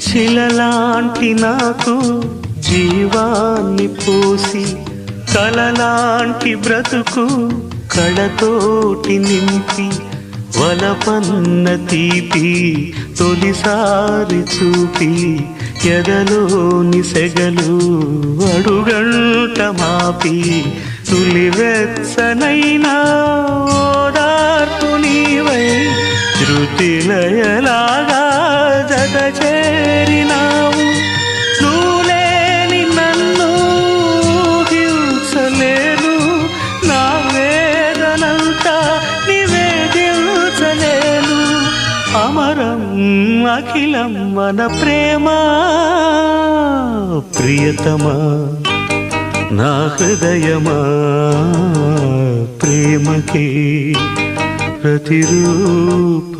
శిలలాంటి నాకు జీవాన్ని పోసి కలలాంటి బ్రతుకు కళతోటి నింపి వలపన్న తీపి తొలిసారి చూపి ఎదలోని సెగలు అడుగంట మాపి తులివెచ్చనైనా ఓదార్పు నీవై శృతిలయలాగా జత చేరినావు. నువ్వులేని నన్ను హింసలేను, నా వేదనంతా నివేదించలేను. అమరం అఖిలం మన ప్రేమ ప్రియతమా నా హృదయమా ప్రేమకి ప్రతిరూపమా.